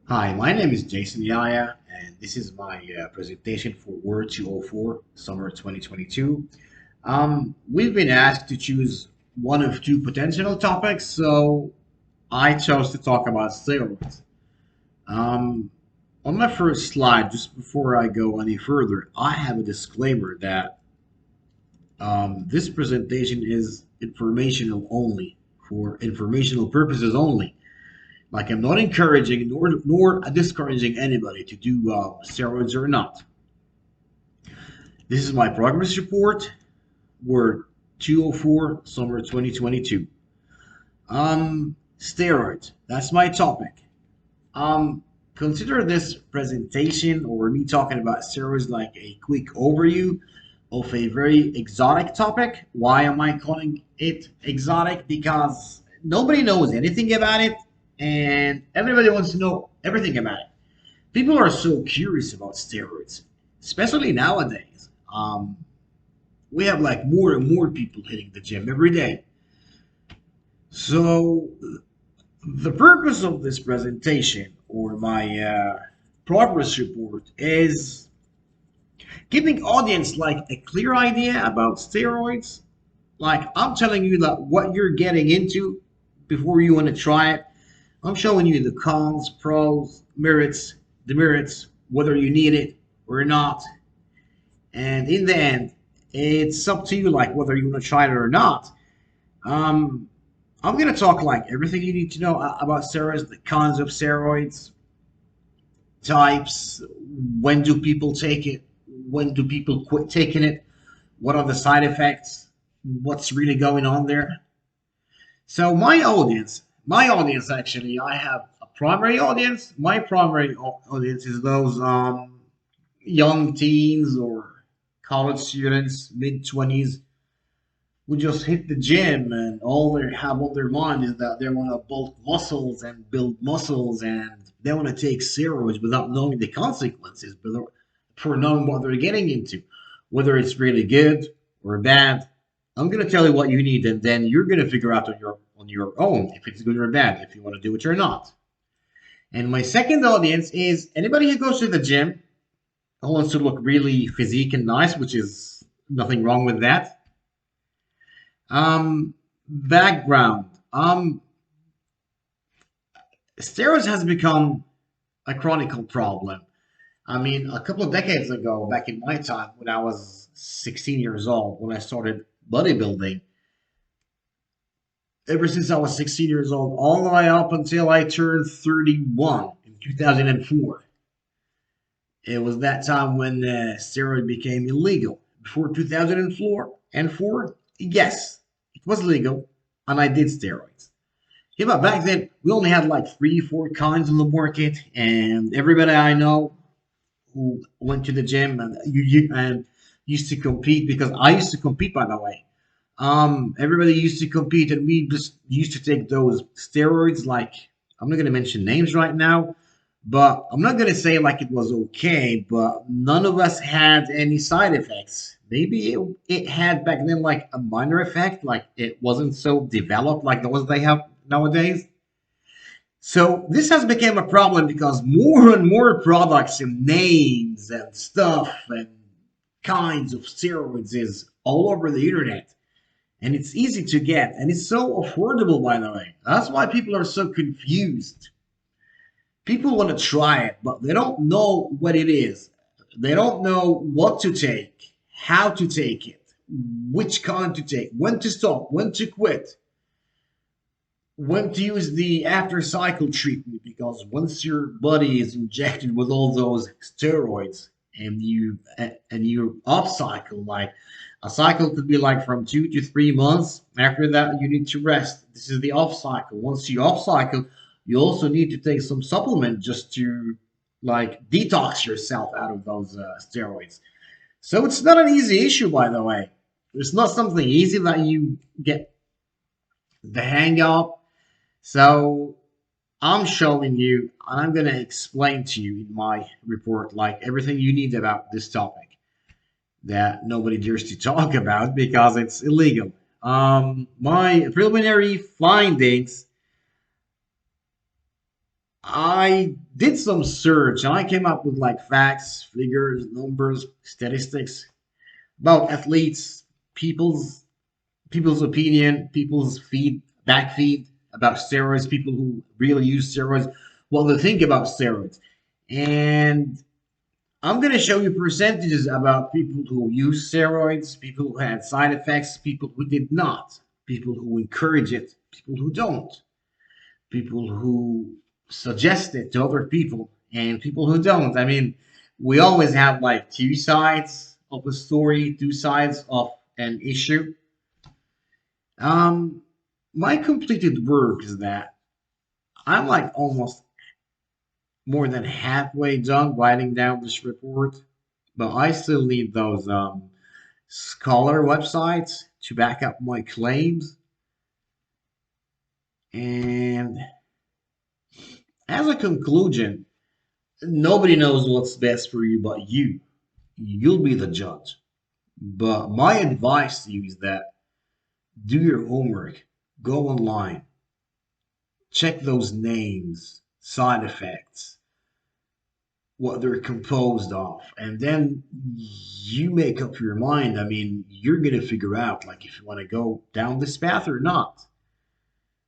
Hi, my name is Jason Yaya, and this is my presentation for Word 204, Summer 2022. We've been asked to choose one of two potential topics, so I chose to talk about steroids. Um, on my first slide, just before I go any further, I have a disclaimer that this presentation is informational only, for informational purposes only. Like I'm not encouraging nor discouraging anybody to do steroids or not. This is my progress report. We're 204 summer 2022. Steroids. That's my topic. Consider this presentation or me talking about steroids like a quick overview of a very exotic topic. Why am I calling it exotic? Because nobody knows anything about it, and everybody wants to know everything about it. People are so curious about steroids, especially nowadays. We have like more and more people hitting the gym every day. So the purpose of this presentation or my progress report is giving audience like a clear idea about steroids. Like I'm telling you that what you're getting into before you want to try it. I'm showing you the cons, pros, merits, demerits, whether you need it or not. And in the end, it's up to you, like whether you want to try it or not. Um, I'm gonna talk like everything you need to know about steroids, the cons of steroids, types, when do people take it, when do people quit taking it, what are the side effects, what's really going on there. So my audience actually, I have a primary audience. My primary audience is those young teens or college students, mid 20s, who just hit the gym and all they have on their mind is that they want to bulk muscles and build muscles and they want to take steroids without knowing the consequences, but for knowing what they're getting into, whether it's really good or bad. I'm gonna tell you what you need, and then you're gonna figure out on your own if it's good or bad, if you want to do it or not. And my second audience is anybody who goes to the gym who wants to look really physique and nice, which is nothing wrong with that. Background. Steroids has become a chronic problem. I mean, a couple of decades ago, back in my time, when I was 16 years old, when I started bodybuilding, ever since I was 16 years old, all the way up until I turned 31 in 2004, it was that time when steroid became illegal. Before 2004 and four, yes, it was legal, and I did steroids. Yeah, but back then we only had like three, four kinds on the market, and everybody I know who went to the gym and used to compete because I used to compete, by the way. Everybody used to compete, and we just used to take those steroids. Like I'm not gonna mention names right now, but I'm not gonna say like it was okay, but none of us had any side effects. Maybe it had back then like a minor effect, like it wasn't so developed like the ones they have nowadays. So this has become a problem because more and more products and names and stuff and kinds of steroids is all over the internet. And it's easy to get and it's so affordable, by the way. That's why people are so confused. People want to try it, but they don't know what it is. They don't know what to take, how to take it, which kind to take, when to stop, when to quit, when to use the after cycle treatment, because once your body is injected with all those steroids and you off cycle, like a cycle could be like from 2 to 3 months. After that you need to rest. This is the off cycle. Once you off cycle, you also need to take some supplement just to like detox yourself out of those steroids. So it's not an easy issue, by the way. It's not something easy that you get the hang of. So I'm showing you, and I'm going to explain to you in my report, like everything you need about this topic that nobody dares to talk about because it's illegal. My preliminary findings, I did some search and I came up with like facts, figures, numbers, statistics about athletes, people's people's opinion, people's feed about steroids, people who really use steroids, what they think about steroids. And I'm going to show you percentages about people who use steroids, people who had side effects, people who did not, people who encourage it, people who don't, people who suggest it to other people, and people who don't. I mean, we always have like two sides of a story, two sides of an issue. Um, my completed work is that I'm like almost more than halfway done writing down this report, but I still need those scholar websites to back up my claims. And as a conclusion, nobody knows what's best for you but you. You'll be the judge. But my advice to you is that do your homework, go online, check those names, side effects, what they're composed of, and then you make up your mind. I mean, you're gonna figure out like if you want to go down this path or not.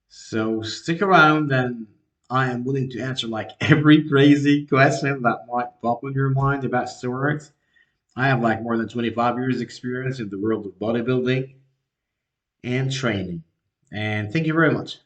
So stick around, and I am willing to answer like every crazy question that might pop in your mind about steroids. I have like more than 25 years experience in the world of bodybuilding and training. And thank you very much.